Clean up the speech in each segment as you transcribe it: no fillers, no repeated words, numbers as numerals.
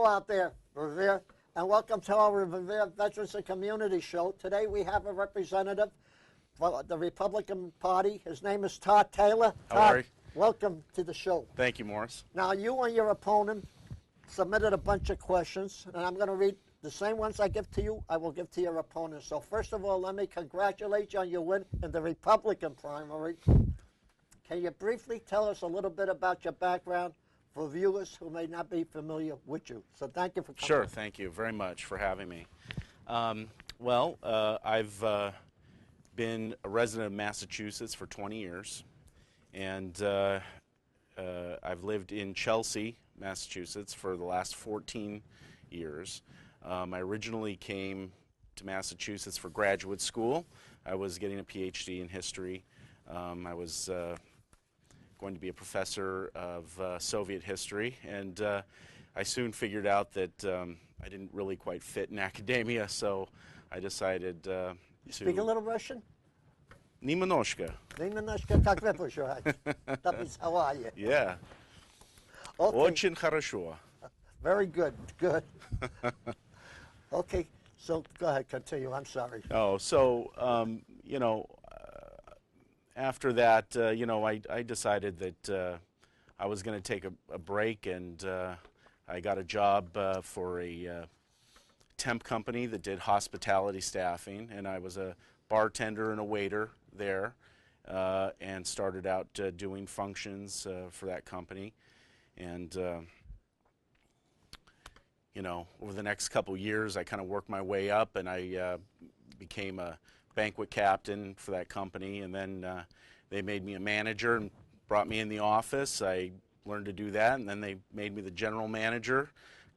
Hello out there, Revere, and welcome to our Revere Veterans and Community Show. Today we have a representative for the Republican Party. His name is Todd Taylor. How are you? Welcome to the show. Thank you, Morris. Now, you and your opponent submitted a bunch of questions, and I'm going to read the same ones I give to you, I will give to your opponent. So first of all, let me congratulate you on your win in the Republican primary. Can you briefly tell us a little bit about your background for viewers who may not be familiar with you? So thank you for coming. Sure, thank you very much for having me. I've been a resident of Massachusetts for 20 years, and I've lived in Chelsea, Massachusetts for the last 14 years. I originally came to Massachusetts for graduate school. I was getting a PhD in history. I was going to be a professor of Soviet history, and I soon figured out that I didn't really quite fit in academia, so I decided to... Speak a little Russian? Немножко. Немножко, как вы поживаете? That means, how are you? Yeah. Okay. Очень хорошо. Very good, good. Okay, so go ahead, continue, I'm sorry. Oh, so, after that, I decided that I was going to take a break, and I got a job for a temp company that did hospitality staffing, and I was a bartender and a waiter there, and started out doing functions for that company. And, over the next couple years, I kind of worked my way up, and I became a banquet captain for that company, and then they made me a manager and brought me in the office. I learned to do that, and then they made me the general manager.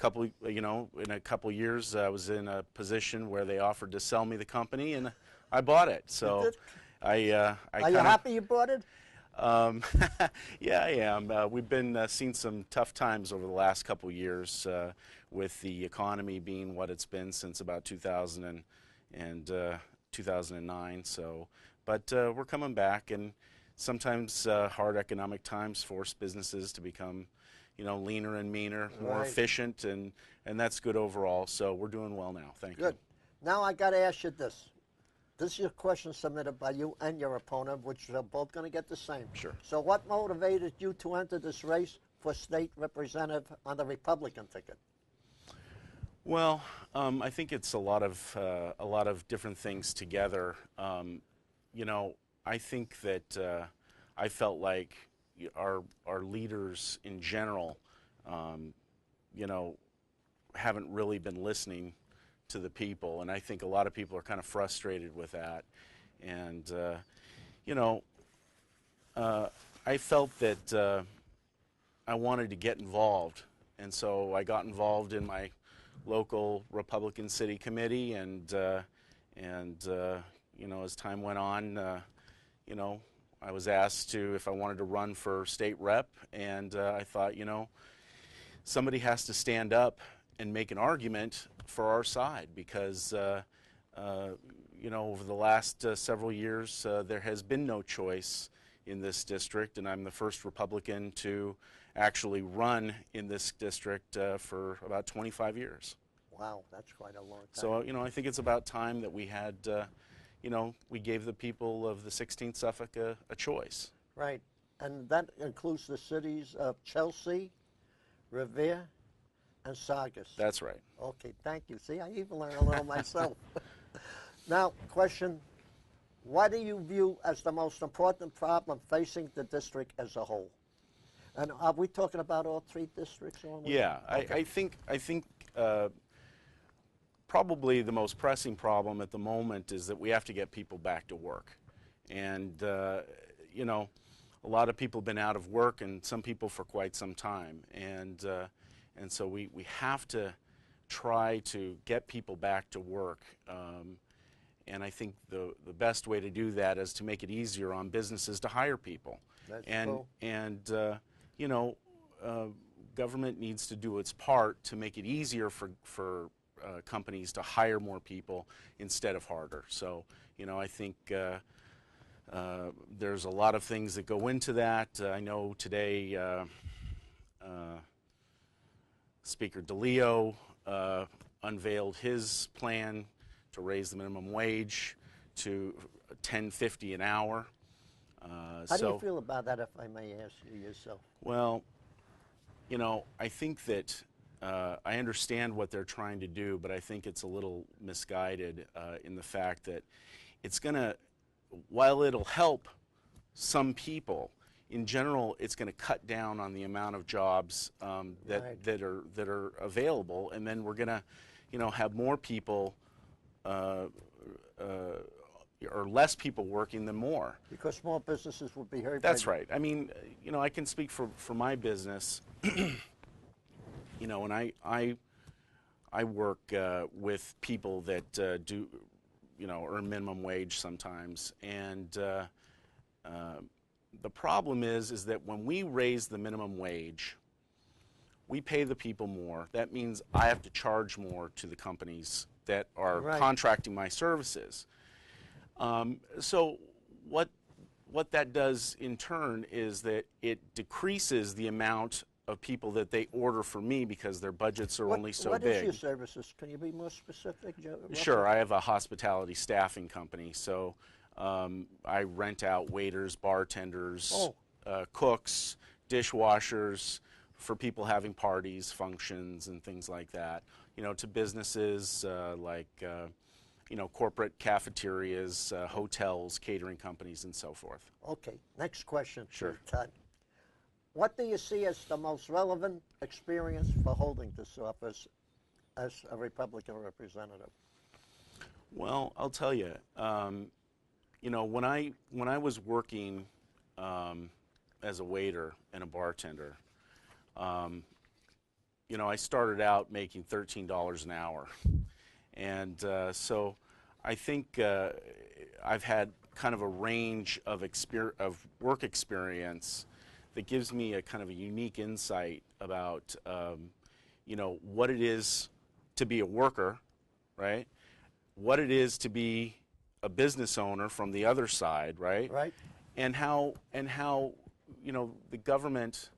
In a couple years, I was in a position where they offered to sell me the company, and I bought it. So Are you happy you bought it? Yeah, I am. We've been seeing some tough times over the last couple years with the economy being what it's been since about 2000 and 2009. So, but we're coming back, and sometimes hard economic times force businesses to become, leaner and meaner, more efficient, and that's good overall. So we're doing well now. Thank you. Good. Now I got to ask you this. This is your question submitted by you and your opponent, which are both going to get the same. Sure. So what motivated you to enter this race for state representative on the Republican ticket? Well, I think it's a lot of different things together. I think that I felt like our leaders in general, haven't really been listening to the people, and I think a lot of people are kind of frustrated with that. And I felt that I wanted to get involved, and so I got involved in my local Republican City Committee, and as time went on, I was asked if I wanted to run for state rep, and I thought, somebody has to stand up and make an argument for our side, because over the last several years there has been no choice in this district, and I'm the first Republican to actually run in this district for about 25 years. Wow, that's quite a long time. So, I think it's about time that we had, we gave the people of the 16th Suffolk a choice. Right, and that includes the cities of Chelsea, Revere, and Saugus. That's right. Okay, thank you. See, I even learned a little myself. Now, question, what do you view as the most important problem facing the district as a whole? And are we talking about all three districts? Yeah, okay. I think probably the most pressing problem at the moment is that we have to get people back to work. And, a lot of people have been out of work, and some people for quite some time. And so we have to try to get people back to work. And I think the best way to do that is to make it easier on businesses to hire people. That's cool. And government needs to do its part to make it easier for companies to hire more people instead of harder. So, I think there's a lot of things that go into that. I know today Speaker DeLeo unveiled his plan to raise the minimum wage to $10.50 an hour. How do you feel about that, if I may ask you yourself? Well, you know, I think that I understand what they're trying to do, but I think it's a little misguided in the fact that it's going to, while it'll help some people, in general, it's going to cut down on the amount of jobs that are available, and then we're going to, you know, have more people or less people working than more. Because small businesses would be hurt. That's right. I mean, you know, I can speak for my business. You know, and I work with people that do, you know, earn minimum wage sometimes, and the problem is that when we raise the minimum wage, we pay the people more. That means I have to charge more to the companies that are contracting my services. So what that does in turn is that it decreases the amount of people that they order for me because their budgets are only so big. What is your services? Can you be more specific? Sure. I have a hospitality staffing company, so I rent out waiters, bartenders, cooks, dishwashers for people having parties, functions, and things like that. You know, to businesses like you know, corporate cafeterias, hotels, catering companies, and so forth. Okay. Next question. Sure. Todd. What do you see as the most relevant experience for holding this office as a Republican representative? Well, I'll tell you. You know, when I was working as a waiter and a bartender, you know, I started out making $13 an hour, and so I think I've had kind of a range of work experience that gives me a kind of a unique insight about you know, what it is to be a worker, right? What it is to be a business owner from the other side, right? Right. And how you know, the government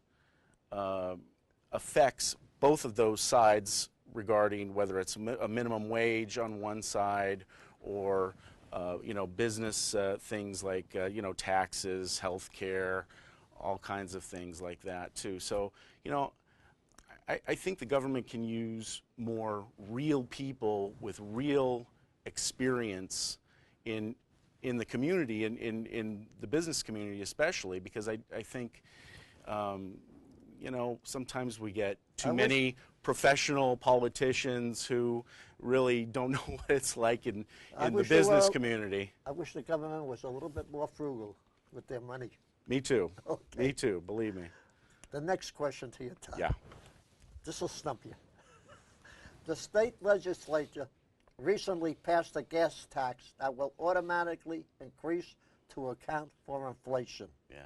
affects both of those sides regarding whether it's a minimum wage on one side or you know, business things like you know, taxes, health care, all kinds of things like that too. So, you know, I think the government can use more real people with real experience in the community, in the business community especially, because I think, you know, sometimes we get too many professional politicians who really don't know what it's like in the business community. I wish the government was a little bit more frugal with their money. Me too. Okay. Me too, believe me. The next question to you, Todd. Yeah. This will stump you. The state legislature recently passed a gas tax that will automatically increase to account for inflation. Yeah.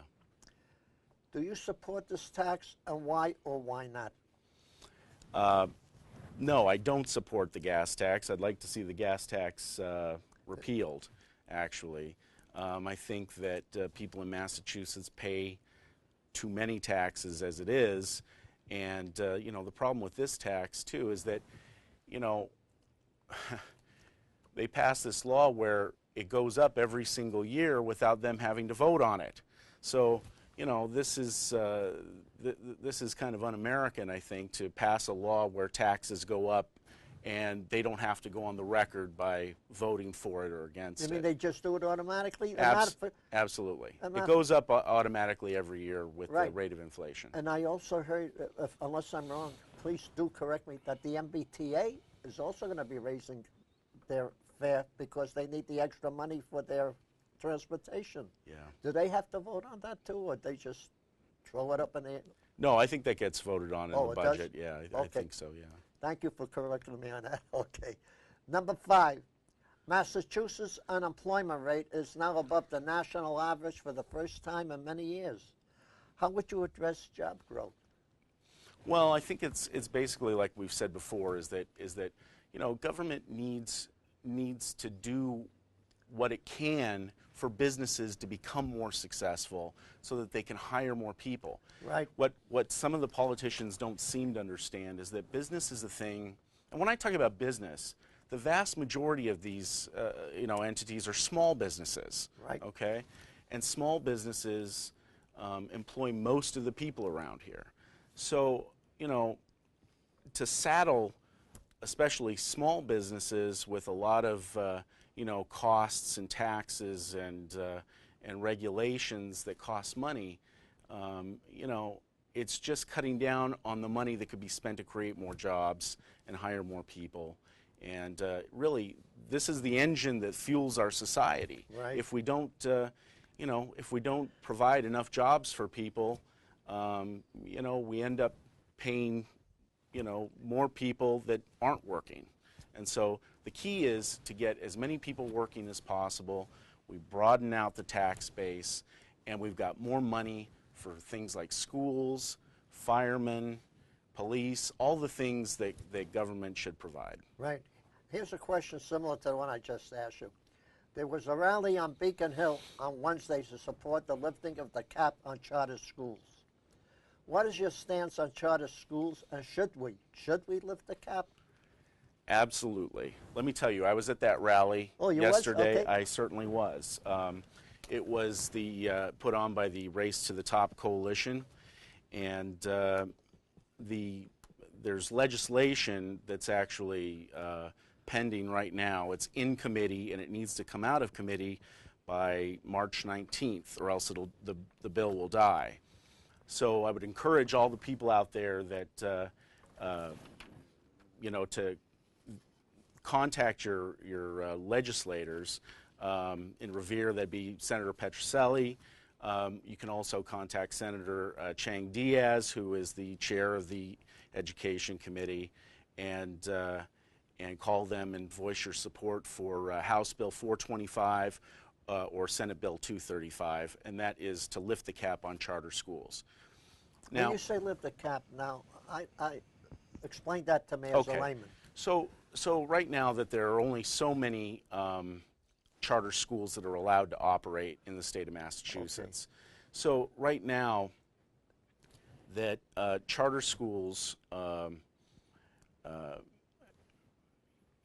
Do you support this tax, and why or why not? No, I don't support the gas tax. I'd like to see the gas tax repealed, actually. I think that people in Massachusetts pay too many taxes as it is, and you know, the problem with this tax too is that, you know, they pass this law where it goes up every single year without them having to vote on it. So, you know, this is kind of un-American, I think, to pass a law where taxes go up and they don't have to go on the record by voting for it or against it. You mean they just do it automatically? Absolutely. It goes up automatically every year with the rate of inflation. And I also heard, unless I'm wrong, please do correct me, that the MBTA is also going to be raising their fare because they need the extra money for their transportation. Yeah. Do they have to vote on that too, or they just throw it up in the air? No, I think that gets voted on in the budget. Does? Yeah, Okay. I think so, yeah. Thank you for correcting me on that. Okay. Number 5, Massachusetts' unemployment rate is now above the national average for the first time in many years. How would you address job growth? Well, I think it's basically like we've said before, is that you know, government needs to do what it can for businesses to become more successful so that they can hire more people. Right. What some of the politicians don't seem to understand is that business is a thing, and when I talk about business, the vast majority of these entities are small businesses. Right. Okay? And small businesses employ most of the people around here. So, to saddle especially small businesses with a lot of costs and taxes and regulations that cost money, it's just cutting down on the money that could be spent to create more jobs and hire more people. And really, this is the engine that fuels our society. Right. If we don't, if we don't provide enough jobs for people, we end up paying, more people that aren't working. And so the key is to get as many people working as possible. We broaden out the tax base, and we've got more money for things like schools, firemen, police, all the things that government should provide. Right. Here's a question similar to the one I just asked you. There was a rally on Beacon Hill on Wednesday to support the lifting of the cap on charter schools. What is your stance on charter schools, and should we lift the cap? Absolutely. Let me tell you, I was at that rally yesterday. Okay. I certainly was. It was put on by the Race to the Top coalition, and there's legislation that's actually pending right now. It's in committee, and it needs to come out of committee by March 19th, or else the bill will die. So I would encourage all the people out there that to contact your legislators. In Revere, that'd be Senator Petrocelli. You can also contact Senator Chang Diaz, who is the chair of the Education Committee, and call them and voice your support for House Bill 425 or Senate Bill 235, and that is to lift the cap on charter schools. Now, when you say lift the cap, now I explain that to me as a layman. So right now that there are only so many charter schools that are allowed to operate in the state of Massachusetts. Okay. So right now that charter schools,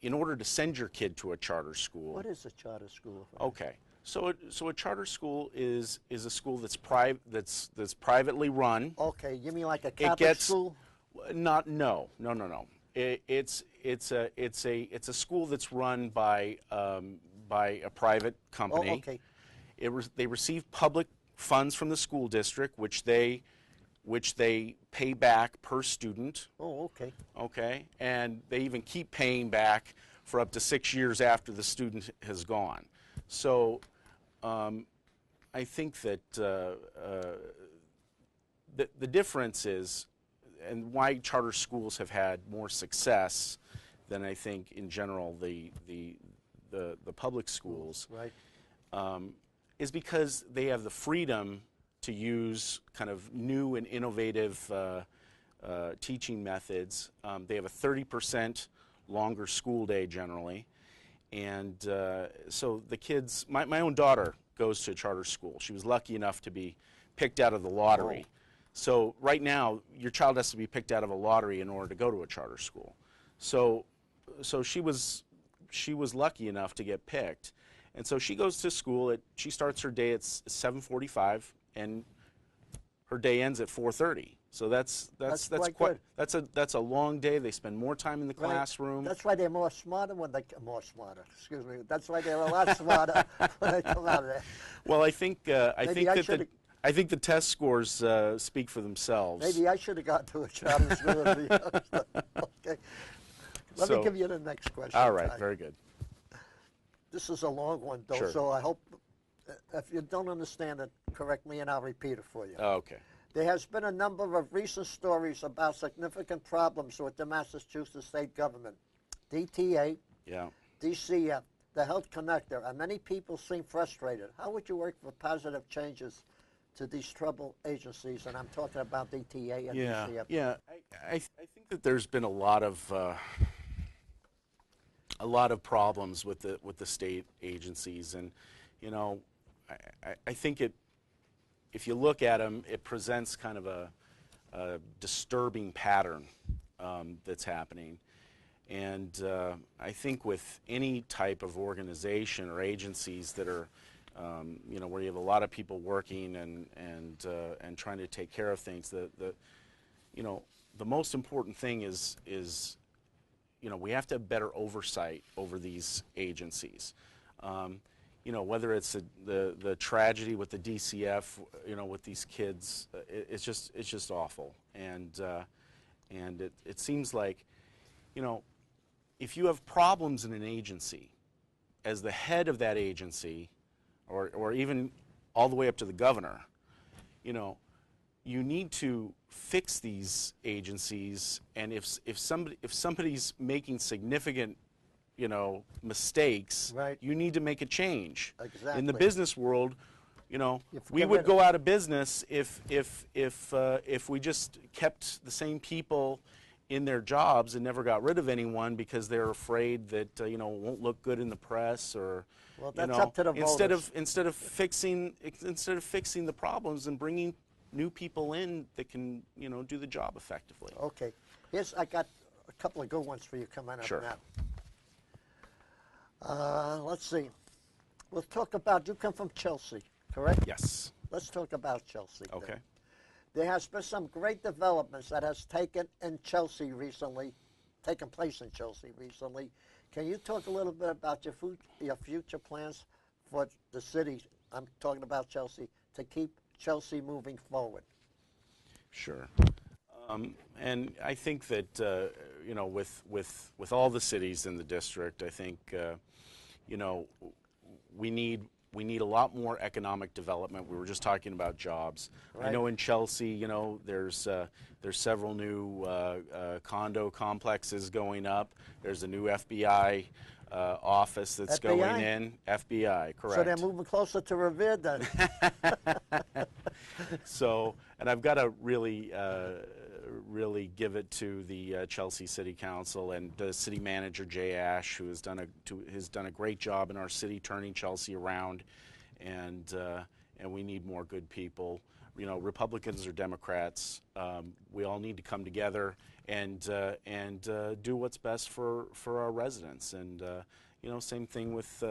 in order to send your kid to a charter school. What is a charter school? Okay. So a charter school is a school that's that's privately run. Okay, you mean like a Catholic school? No. It's a school that's run by a private company. Oh, okay. They receive public funds from the school district, which they pay back per student. Oh, okay. Okay, and they even keep paying back for up to 6 years after the student has gone. So I think that the difference is, and why charter schools have had more success than I think in general the public schools, right, is because they have the freedom to use kind of new and innovative teaching methods. They have a 30% longer school day generally, and so the kids. My own daughter goes to a charter school. She was lucky enough to be picked out of the lottery. Oh. So right now, your child has to be picked out of a lottery in order to go to a charter school. So she was lucky enough to get picked, and so she goes to school. She starts her day at 7:45, and her day ends at 4:30. So that's a long day. They spend more time in the classroom. That's why they're more smarter when they Excuse me. That's why they're a lot smarter when they come out of there. Well, I think the test scores speak for themselves. Maybe I should have gone to a charter school. Okay. Let me give you the next question. All right. Very good. This is a long one, though, sure. So I hope if you don't understand it, correct me and I'll repeat it for you. Okay. There has been a number of recent stories about significant problems with the Massachusetts state government, DTA, DCF, the Health Connector, and many people seem frustrated. How would you work for positive changes to these troubled agencies? And I'm talking about DTA and DCF. Yeah, I think that there's been a lot of a lot of problems with the state agencies, and you know, I think if you look at them, it presents kind of a disturbing pattern that's happening. And I think with any type of organization or agencies that are, you know, where you have a lot of people working and trying to take care of things, you know, the most important thing is you know, we have to have better oversight over these agencies. You know, whether it's the tragedy with the DCF, you know, with these kids, it's just awful. And it seems like, you know, if you have problems in an agency, as the head of that agency, or even all the way up to the governor, you know, you need to fix these agencies. And if somebody's making significant, you know, mistakes, Right. you need to make a change. Exactly. In the business world, you know, If we get would rid go out of business if we just kept the same people in their jobs and never got rid of anyone because they're afraid that you know, it won't look good in the press, or Well, you that's know, up to the voters. instead of fixing the problems and bringing new people in that can, you know, do the job effectively. Okay. I got a couple of good ones for you coming up Sure. now. Let's see. We'll talk about, you come from Chelsea, correct? Yes. Let's talk about Chelsea. then. Okay. There has been some great developments that has taken place in Chelsea recently. Can you talk a little bit about your future plans for the city, I'm talking about Chelsea, to keep Chelsea moving forward? Sure. And I think that you know, with all the cities in the district, I think you know, we need a lot more economic development. We were just talking about jobs. Right. I know in Chelsea, you know, there's several new condo complexes going up. There's a new FBI office that's FBI? going in. FBI, correct. So they're moving closer to Revere then. So, and I've got to really give it to the Chelsea City Council and the city manager Jay Ash, who has done a great job in our city turning Chelsea around, and we need more good people. You know, Republicans or Democrats, we all need to come together and do what's best for our residents. And you know, same thing with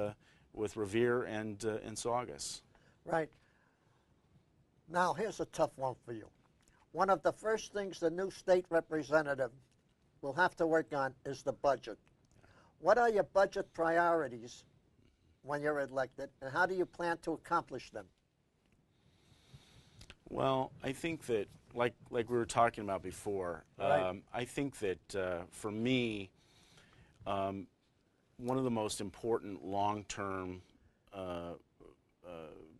Revere and Saugus. Right. Now, here's a tough one for you. One of the first things the new state representative will have to work on is the budget. What are your budget priorities when you're elected, and how do you plan to accomplish them? Well, I think that, like we were talking about before, Right. I think that for me, one of the most important long-term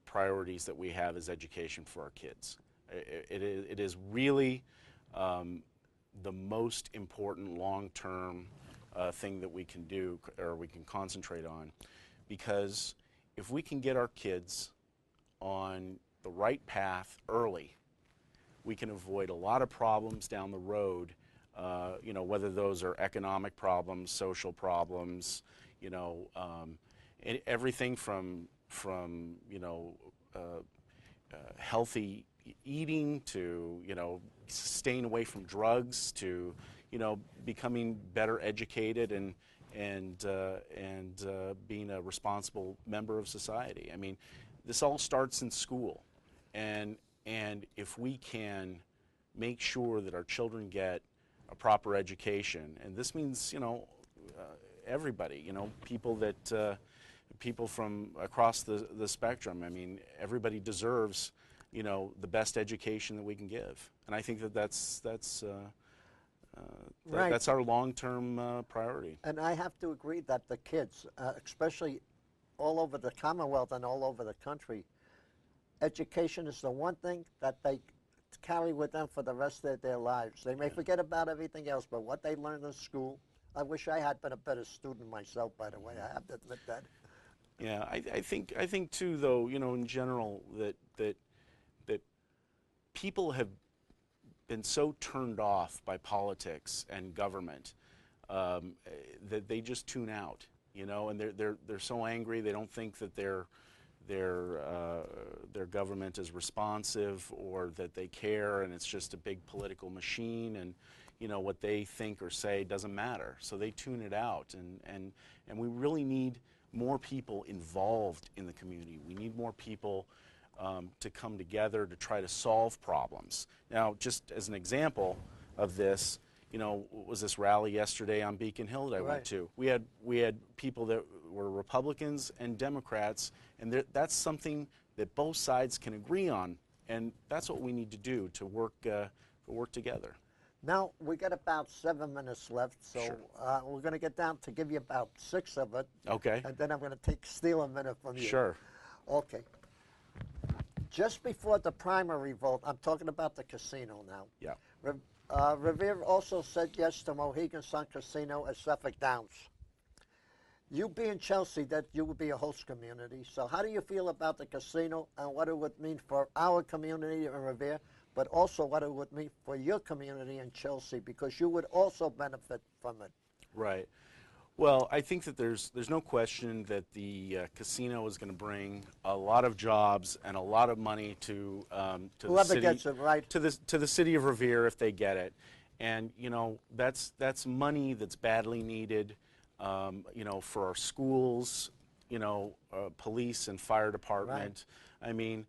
priorities that we have is education for our kids. It is really the most important long-term thing that we can do, or we can concentrate on, because if we can get our kids on the right path early, we can avoid a lot of problems down the road, you know, whether those are economic problems, social problems, you know, everything from you know, healthy eating to, you know, staying away from drugs to, you know, becoming better educated and being a responsible member of society. I mean, this all starts in school, and if we can make sure that our children get a proper education, and this means, you know, everybody, you know, people from across the spectrum. I mean, everybody deserves, you know, the best education that we can give, and I think that's Right. that's our long-term priority. And I have to agree that the kids, especially all over the Commonwealth and all over the country, education is the one thing that they carry with them for the rest of their lives. They may forget about everything else, but what they learn in school, I wish I had been a better student myself, by the way. I have to admit that. Yeah, I think too, though, you know, in general, that people have been so turned off by politics and government that they just tune out, you know, and they're so angry they don't think that their government is responsive or that they care, and it's just a big political machine, and you know what they think or say doesn't matter. So they tune it out, and we really need more people involved in the community. We need more people to come together to try to solve problems. Now, just as an example of this, you know, was this rally yesterday on Beacon Hill that I went to? We had people that were Republicans and Democrats, and that's something that both sides can agree on, and that's what we need to do to work together. Now, we got about 7 minutes left, so Sure. We're going to get down to give you about 6 of it. Okay. And then I'm going to steal a minute from you. Sure. Okay. Just before the primary vote, I'm talking about the casino now. Yeah. Revere also said yes to Mohegan Sun Casino at Suffolk Downs. You being Chelsea, that you would be a host community. So how do you feel about the casino and what it would mean for our community in Revere, but also what it would mean for your community in Chelsea, because you would also benefit from it? Right. Well, I think that there's no question that the casino is going to bring a lot of jobs and a lot of money to Whoever the city, gets it, right? to the city of Revere if they get it, and you know that's money that's badly needed, you know, for our schools, you know, police and fire department. Right. I mean,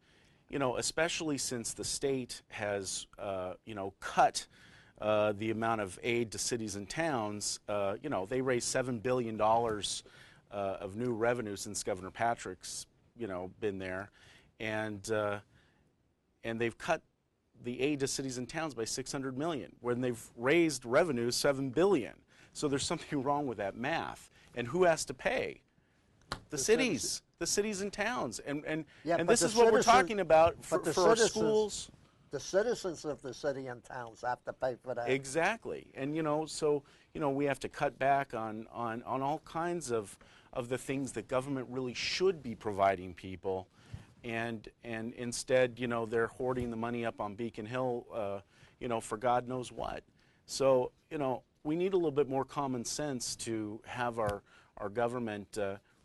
you know, especially since the state has you know, cut the amount of aid to cities and towns. You know, they raised $7 billion of new revenue since Governor Patrick's, you know, been there, and they've cut the aid to cities and towns by $600 million when they've raised revenue $7 billion. So there's something wrong with that math. And who has to pay? The cities, the cities and towns, and this is what we're talking about for our schools. The citizens of the city and towns have to pay for that. Exactly, and you know, so you know, we have to cut back on all kinds of the things that government really should be providing people, and instead, you know, they're hoarding the money up on Beacon Hill, you know, for God knows what. So you know, we need a little bit more common sense to have our government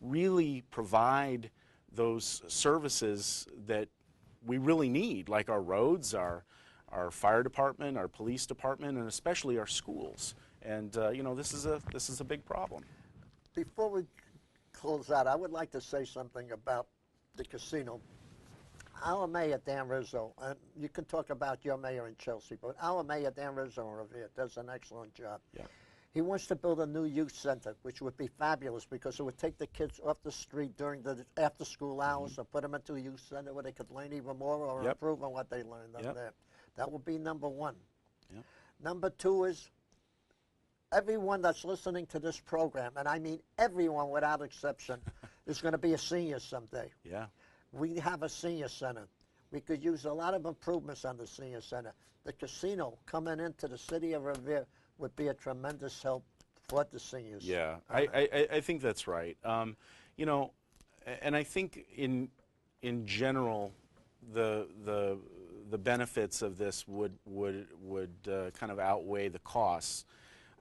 really provide those services that we really need, like our roads, our fire department, our police department, and especially our schools. And you know, this is a big problem. Before we close out, I would like to say something about the casino. Our mayor, Dan Rizzo, and you can talk about your mayor in Chelsea, but our mayor, Dan Rizzo in Revere, does an excellent job. Yeah. He wants to build a new youth center, which would be fabulous because it would take the kids off the street during the after-school hours and put them into a youth center where they could learn even more or improve on what they learned up there. That would be number one. Yep. Number two is everyone that's listening to this program, and I mean everyone without exception, is going to be a senior someday. Yeah. We have a senior center. We could use a lot of improvements on the senior center. The casino coming into the city of Revere would be a tremendous help for the seniors. Yeah, I think that's right. You know, and I think in general, the benefits of this would kind of outweigh the costs.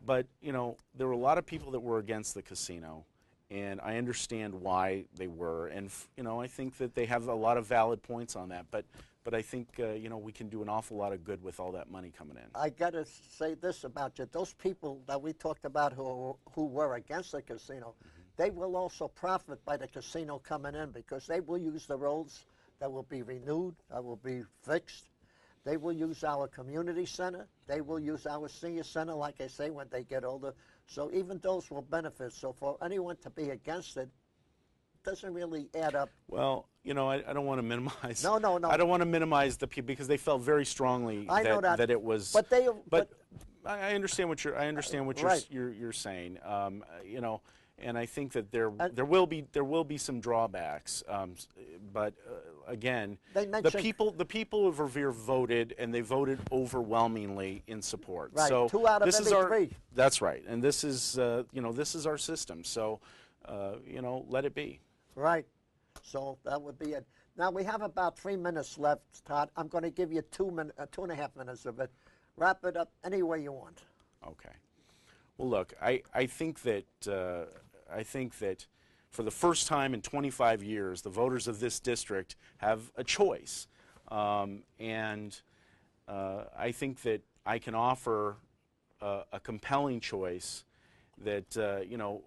But you know, there were a lot of people that were against the casino, and I understand why they were. And you know, I think that they have a lot of valid points on that. But I think, you know, we can do an awful lot of good with all that money coming in. I got to say this about you. Those people that we talked about who were against the casino, they will also profit by the casino coming in because they will use the roads that will be renewed, that will be fixed. They will use our community center. They will use our senior center, like I say, when they get older. So even those will benefit. So for anyone to be against it, doesn't really add up. Well, you know, I don't want to minimize. No. I don't want to minimize the people because they felt very strongly that it was. But I understand what you're saying. You know, and I think that there will be some drawbacks. But again, the people of Revere voted, and they voted overwhelmingly in support. Right. So 2 out of every 3. That's right, and this is you know, this is our system. So you know, let it be. Right. So that would be it. Now we have about 3 minutes left, Todd. I'm going to give you 2.5 minutes of it. Wrap it up any way you want. Okay. Well, look, I think that for the first time in 25 years, the voters of this district have a choice, and I think that I can offer a compelling choice that you know,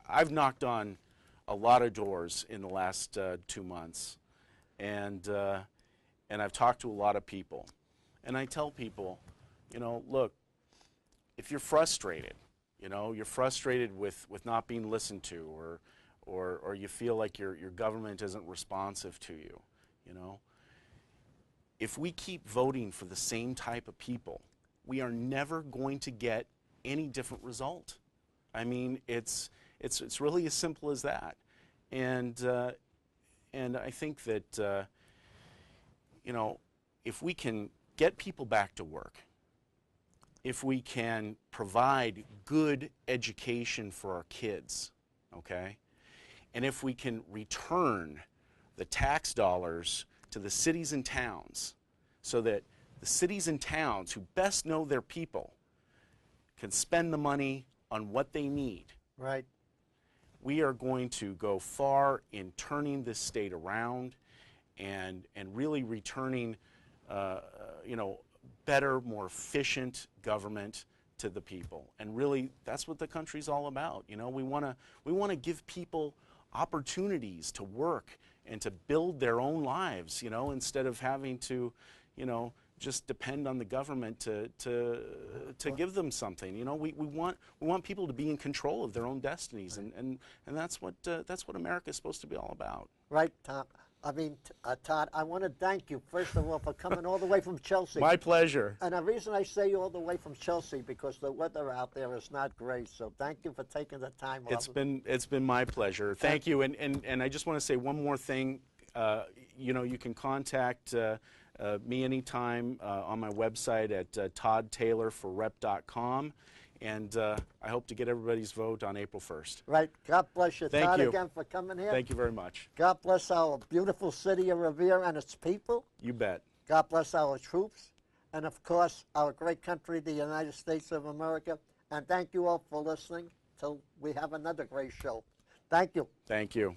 I've knocked on a lot of doors in the last 2 months, and I've talked to a lot of people, and I tell people, you know, look, if you're frustrated, you know, you're frustrated with not being listened to, or you feel like your government isn't responsive to you, you know, if we keep voting for the same type of people, we are never going to get any different result. I mean, it's really as simple as that, and I think that you know, if we can get people back to work, if we can provide good education for our kids, okay, and if we can return the tax dollars to the cities and towns so that the cities and towns who best know their people can spend the money on what they need. Right. We are going to go far in turning this state around and really returning, you know, better, more efficient government to the people. And really, that's what the country's all about. You know, we want to give people opportunities to work and to build their own lives, you know, instead of having to, you know, just depend on the government to give them something. You know, we want people to be in control of their own destinies, and that's what America is supposed to be all about. Right, Tom. I mean, Todd, I want to thank you, first of all, for coming all the way from Chelsea. My pleasure. And the reason I say all the way from Chelsea, because the weather out there is not great. So thank you for taking the time off. It's been my pleasure. Thank you. And I just want to say one more thing. You know, you can contact me anytime on my website at toddtaylorforrep.com. And I hope to get everybody's vote on April 1st. Right. God bless you, Thank Todd, you again for coming here. Thank you very much. God bless our beautiful city of Revere and its people. You bet. God bless our troops. And, of course, our great country, the United States of America. And thank you all for listening till we have another great show. Thank you. Thank you.